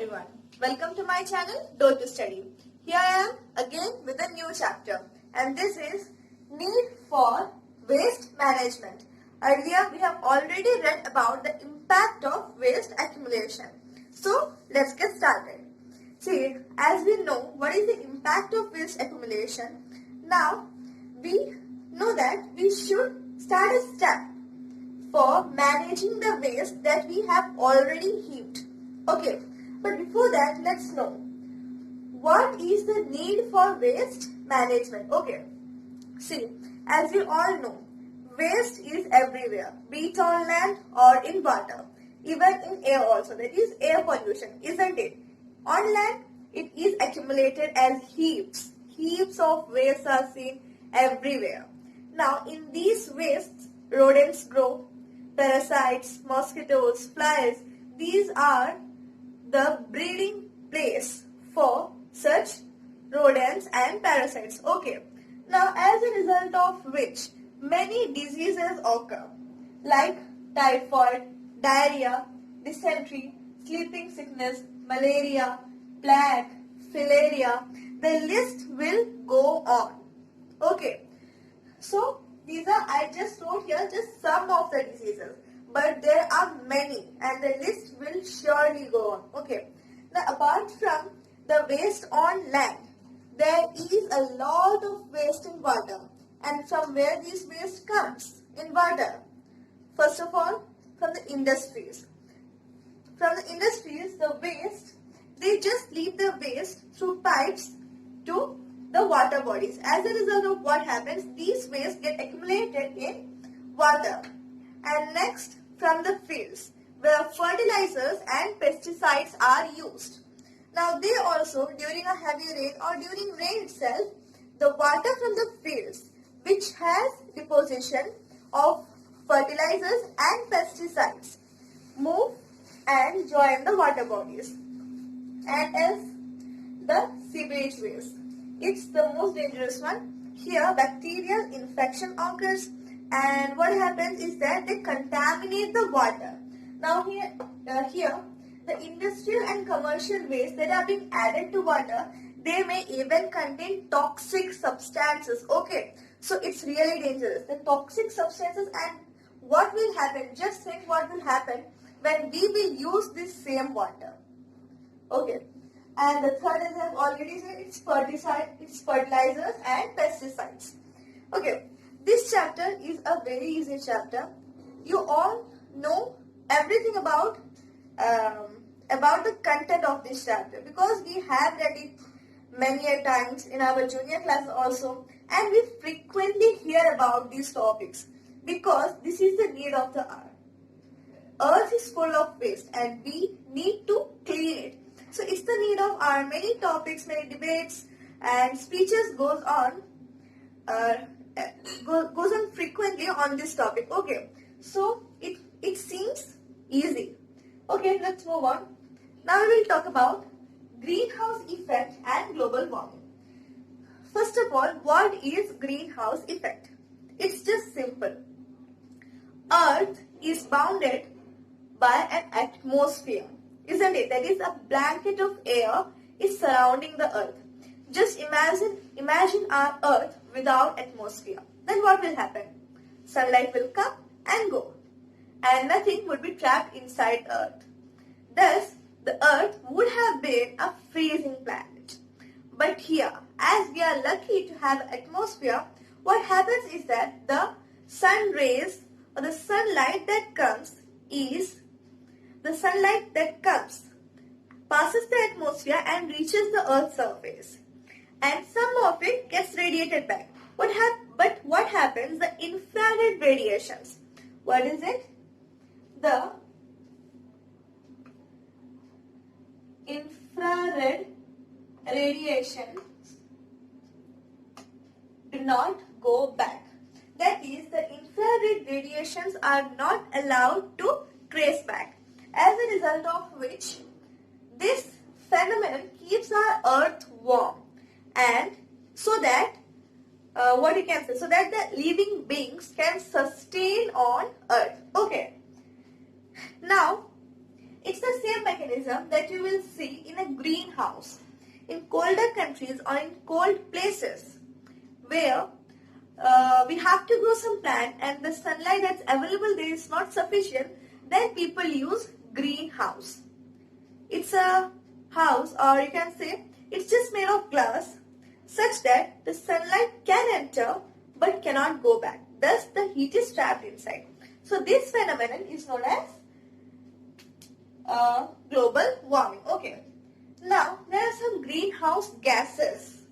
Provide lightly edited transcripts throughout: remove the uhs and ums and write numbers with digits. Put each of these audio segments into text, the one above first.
everyone, welcome to my channel Door to Study. Here I am again with a new chapter, and this is Need for Waste Management. Earlier we have already read about the impact of waste accumulation. So let's get started. See, as we know what is the impact of waste accumulation, now we know that we should start a step for managing the waste that we have already heaped. Okay, but before that, let's know what is the need for waste management. Okay, see, as we all know, waste is everywhere, be it on land or in water, even in air also. That is air pollution, isn't it? On land, it is accumulated as heaps. Heaps of waste are seen everywhere. Now, in these wastes, rodents grow, parasites, mosquitoes, flies, these are the breeding place for such rodents and parasites. Okay. Now, as a result of which many diseases occur like typhoid, diarrhea, dysentery, sleeping sickness, malaria, plague, filaria, the list will go on. Okay. So, these are, I just wrote here just some of the diseases. But there are many and the list will surely go on. Okay. Now apart from the waste on land, there is a lot of waste in water. And from where this waste comes? In water. First of all, from the industries. From the industries, the waste, they just leave the waste through pipes to the water bodies. As a result of what happens, these waste get accumulated in water. And next, from the fields where fertilizers and pesticides are used. Now they also, during a heavy rain or during rain itself, the water from the fields which has deposition of fertilizers and pesticides move and join the water bodies. And as the sewage waste, it's the most dangerous one. Here bacterial infection occurs. And what happens is that they contaminate the water. Now here, the industrial and commercial waste that are being added to water, they may even contain toxic substances. Okay, so it's really dangerous. The toxic substances, and what will happen? Just think what will happen when we will use this same water. Okay, and the third, as I have already said, it's fertilizers and pesticides. Okay. This chapter is a very easy chapter. You all know everything about the content of this chapter because we have read it many a times in our junior class also, and we frequently hear about these topics because this is the need of the hour. Earth is full of waste and we need to clean it. So it's the need of our. Many topics, many debates and speeches goes on frequently on this topic. Okay, so it seems easy. Okay, let's move on. Now we will talk about greenhouse effect and global warming. First of all, what is greenhouse effect? It's just simple. Earth is bounded by an atmosphere, isn't it? That is, a blanket of air is surrounding the earth. Just imagine our earth without atmosphere. Then what will happen? Sunlight will come and go, and nothing would be trapped inside earth. Thus, the earth would have been a freezing planet. But here, as we are lucky to have an atmosphere, what happens is that the sun rays or the sunlight that comes passes the atmosphere and reaches the earth's surface. And some of it gets radiated back. But what happens? The infrared radiations. What is it? The infrared radiations do not go back. That is, the infrared radiations are not allowed to trace back. As a result of which, this phenomenon keeps our earth warm. And so that so that the living beings can sustain on earth. Okay. Now, It's the same mechanism that you will see in a greenhouse. In colder countries or in cold places where we have to grow some plant and the sunlight that's available there is not sufficient, then people use greenhouse. It's a house, or you can say it's just made of glass such that the sunlight can enter but cannot go back. Thus the heat is trapped inside. So this phenomenon is known as global warming. Okay. Now there are some greenhouse gases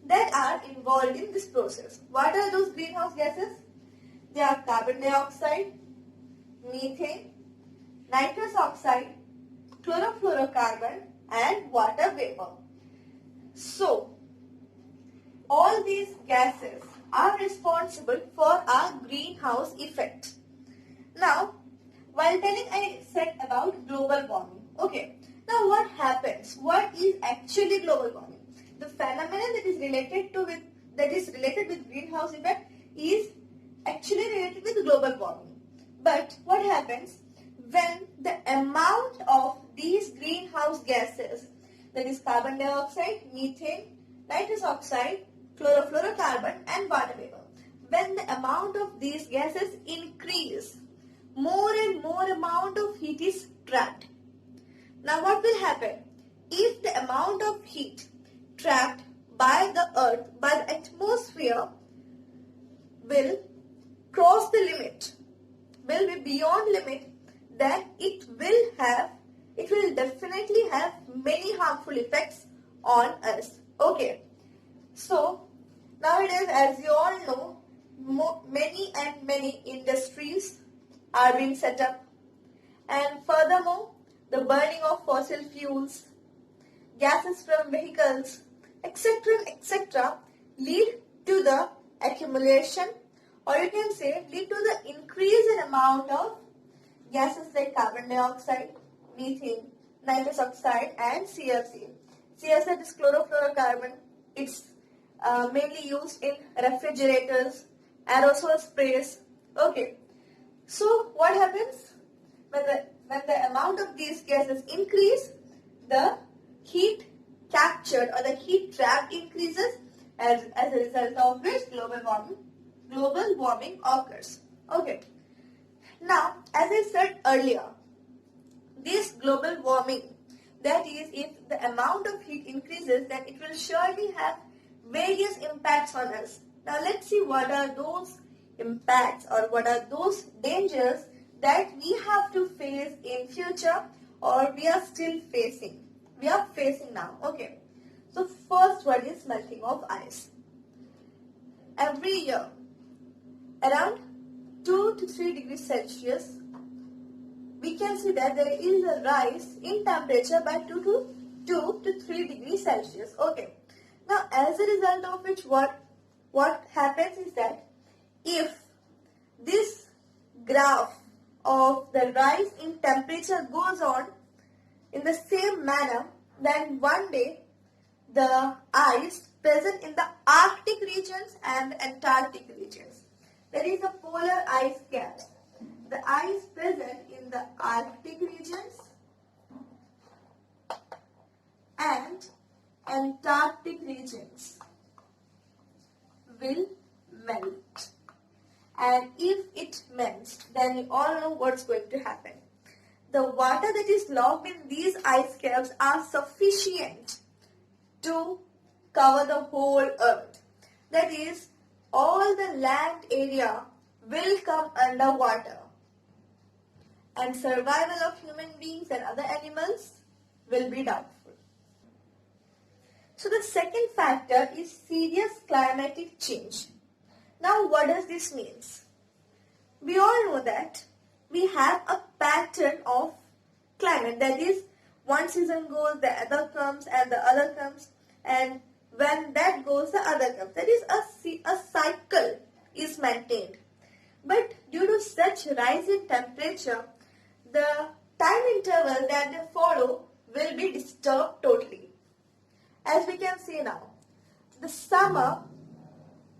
that are involved in this process. What are those greenhouse gases? They are carbon dioxide, methane, nitrous oxide, chlorofluorocarbon and water vapor. So all these gases are responsible for our greenhouse effect. Now, while telling, I said about global warming. Okay. Now, what happens? What is actually global warming? The phenomenon that is related with greenhouse effect is actually related with global warming. But what happens when the amount of these greenhouse gases, that is carbon dioxide, methane, nitrous oxide, chlorofluorocarbon and water vapor, when the amount of these gases increase, more and more amount of heat is trapped. Now what will happen? If the amount of heat trapped by the earth, by the atmosphere will cross the limit, will be beyond limit, then it will definitely have many harmful effects on us. Okay. So nowadays, as you all know, many industries are being set up, and furthermore, the burning of fossil fuels, gases from vehicles, etc., lead to the accumulation, or you can say lead to the increase in amount of gases like carbon dioxide, methane, nitrous oxide and CFC. CFC is chlorofluorocarbon. It's mainly used in refrigerators, aerosol sprays. Okay. So what happens? When the amount of these gases increase, the heat captured or the heat trapped increases, as a result of which global warming occurs. Okay. Now, as I said earlier, this global warming, that is, if the amount of heat increases, then it will surely have various impacts on us. Now let's see what are those impacts or what are those dangers that we have to face in future, or we are still facing. We are facing now. Okay. So first one is melting of ice. Every year, around 2 to 3 degrees Celsius, we can see that there is a rise in temperature by 2 to 3 degrees Celsius. Okay. Now, as a result of which, what happens is that if this graph of the rise in temperature goes on in the same manner, then one day the ice present in the Arctic regions and Antarctic regions, there is a polar ice cap. The ice present in the Arctic regions and Antarctic regions will melt. And if it melts, then you all know what's going to happen. The water that is locked in these ice caps are sufficient to cover the whole earth. That is, all the land area will come underwater, and survival of human beings and other animals will be doubtful. So the second factor is serious climatic change. Now what does this mean? We all know that we have a pattern of climate, that is, one season goes, the other comes, and the other comes, and when that goes, the other comes. That is, a cycle is maintained. But due to such rise in temperature, the time interval that they follow will be disturbed totally. As we can see now,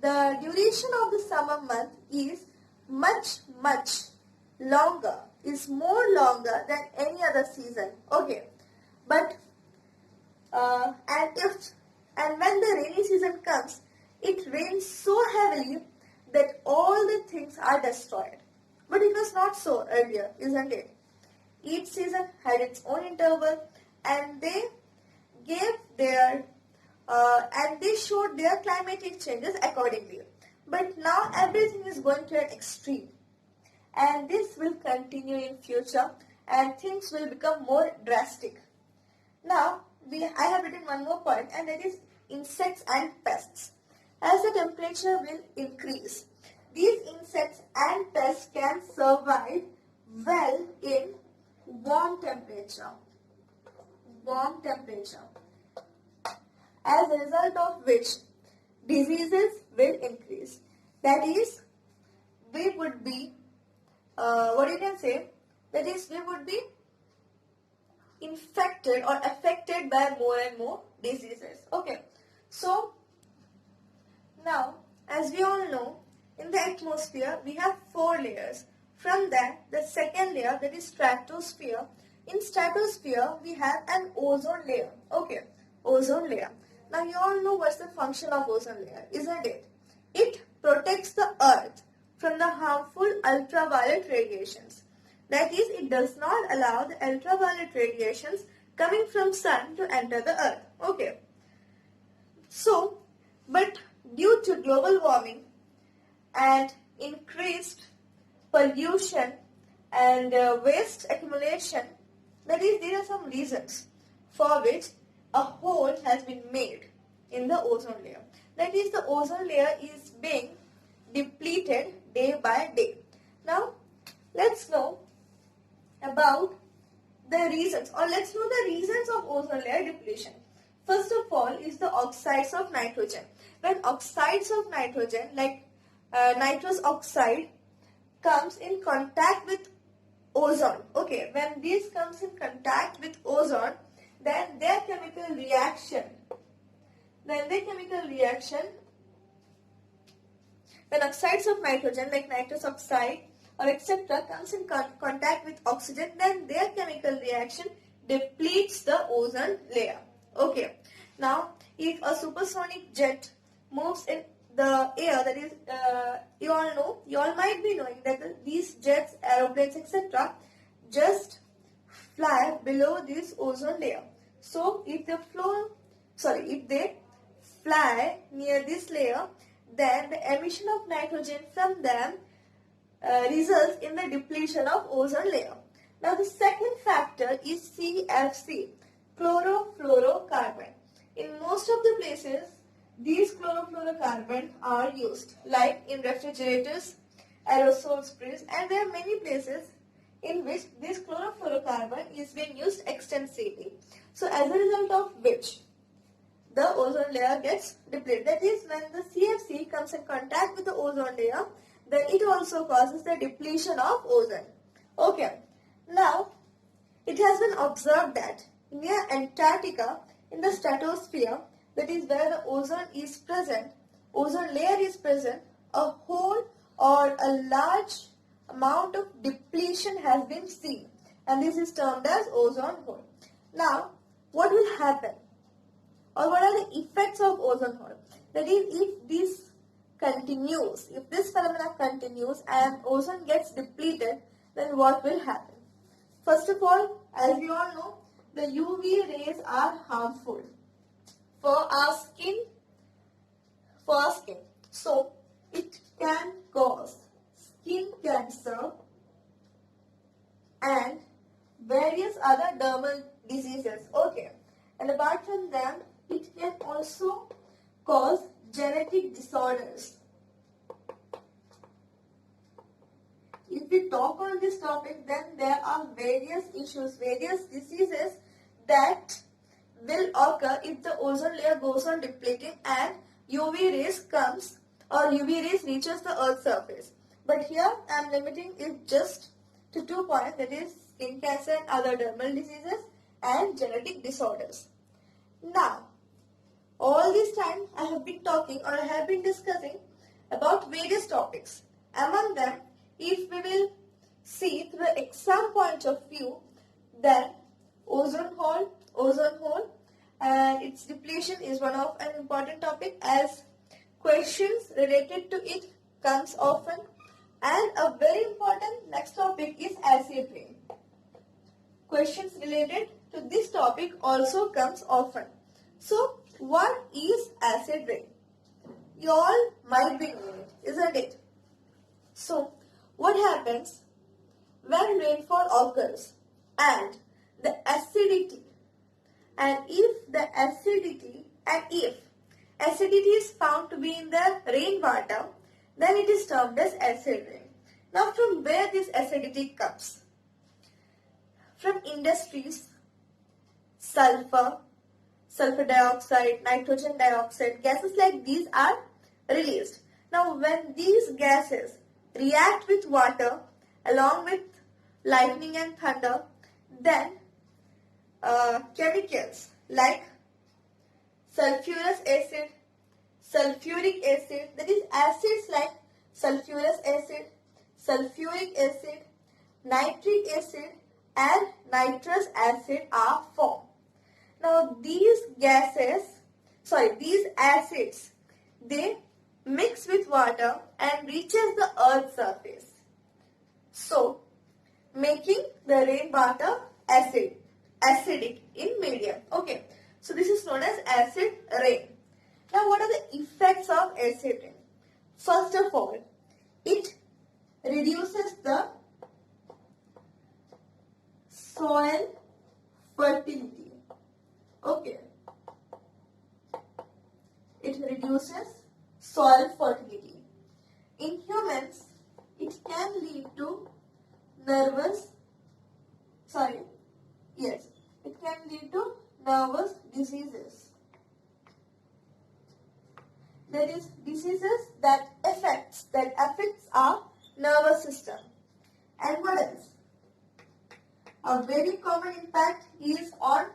the duration of the summer month is much longer is more longer than any other season. Okay, but and when the rainy season comes, it rains so heavily that all the things are destroyed. But it was not so earlier, isn't it? Each season had its own interval, and they gave their and they showed their climatic changes accordingly. But now everything is going to an extreme, and this will continue in future, and things will become more drastic. Now I have written one more point, and that is insects and pests. As the temperature will increase, these insects and pests can survive well in warm temperature. Warm temperature. As a result of which diseases will increase. That is, we would be, that is, we would be infected or affected by more and more diseases. Okay, so now, as we all know, in the atmosphere we have 4 layers. From that, the second layer, that is stratosphere. In stratosphere, we have an ozone layer. Okay, ozone layer. Now you all know what's the function of ozone layer, isn't it? It protects the earth from the harmful ultraviolet radiations. That is, it does not allow the ultraviolet radiations coming from sun to enter the earth. Okay. So, but due to global warming and increased pollution and waste accumulation, that is, there are some reasons for which a hole has been made in the ozone layer. That is, the ozone layer is being depleted day by day. Now, let's know about the reasons, or let's know the reasons of ozone layer depletion. First of all is the oxides of nitrogen. When oxides of nitrogen, like nitrous oxide, comes in contact with ozone, okay, when this comes in contact with ozone, then their chemical reaction, when oxides of nitrogen like nitrous oxide or etc. comes in contact with oxygen, then their chemical reaction depletes the ozone layer. Okay. Now, if a supersonic jet moves in the air, that is, you all might be knowing that these jets, aeroplanes, etc. just fly below this ozone layer. So, if they fly near this layer, then the emission of nitrogen from them results in the depletion of ozone layer. Now, the second factor is CFC, chlorofluorocarbon. In most of the places, these chlorofluorocarbon are used, like in refrigerators, aerosol sprays, and there are many places in which this chlorofluorocarbon is being used extensively. So, as a result of which, the ozone layer gets depleted. That is, when the CFC comes in contact with the ozone layer, then it also causes the depletion of ozone. Okay. Now, it has been observed that near Antarctica, in the stratosphere, that is where the ozone layer is present, a whole or a large amount of depletion has been seen, and this is termed as ozone hole. Now, what will happen, or what are the effects of ozone hole? That is, if this phenomena continues and ozone gets depleted, then what will happen? First of all, as we all know, the UV rays are harmful for our skin. So, it can cause skin cancer and various other dermal diseases. Okay. And apart from them, it can also cause genetic disorders. If we talk on this topic, then there are various issues, various diseases that will occur if the ozone layer goes on depleting and UV rays comes or UV rays reaches the earth's surface. But here I am limiting it just to 2 points, that is skin cancer and other dermal diseases and genetic disorders. Now, all this time I have been talking, or I have been discussing about various topics. Among them, if we will see through the exam point of view, then ozone hole and its depletion is one of an important topic as questions related to it comes often. And a very important next topic is acid rain. Questions related to this topic also comes often. So what is acid rain? You all might be knowing it, isn't it? So what happens when rainfall occurs and the acidity if acidity is found to be in the rainwater, then it is termed as acid rain. Now from where this acidity comes? From industries, sulfur dioxide, nitrogen dioxide, gases like these are released. Now when these gases react with water along with lightning and thunder, then chemicals like sulfurous acid, sulfuric acid, that is acids like sulfurous acid, sulfuric acid, nitric acid and nitrous acid are formed. Now these acids, they mix with water and reaches the earth's surface. So making the rainwater acidic in medium. Okay, so this is known as acid rain. Now what are the effects of acid rain? First of all, it reduces the soil fertility. Okay, it reduces soil fertility. In humans, it can lead to nervous diseases. That is diseases that affects our nervous system. And what else? A very common impact is on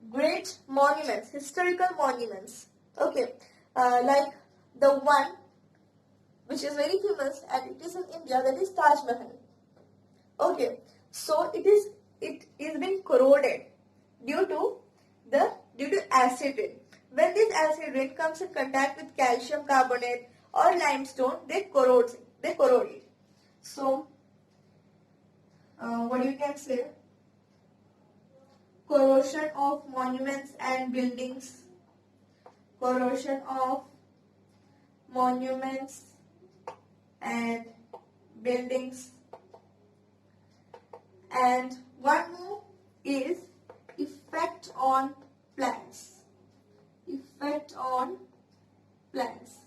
great monuments, historical monuments. Okay, like the one which is very famous and it is in India, that is Taj Mahal. Okay, so it is being corroded due to acid rain. When this acid rain comes in contact with calcium carbonate or limestone, they corrode it. So what you can say? Corrosion of monuments and buildings. Corrosion of monuments and buildings. And one more is effect on plants. Effect on plants.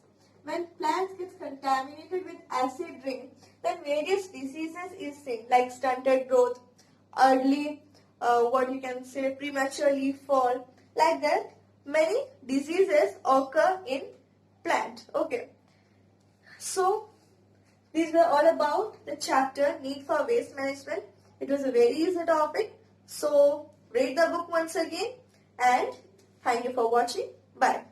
When plants get contaminated with acid rain, then various diseases is seen like stunted growth, early premature leaf fall. Like that, many diseases occur in plant. Okay. So these were all about the chapter Need for Waste Management. It was a very easy topic. So read the book once again and thank you for watching. Bye.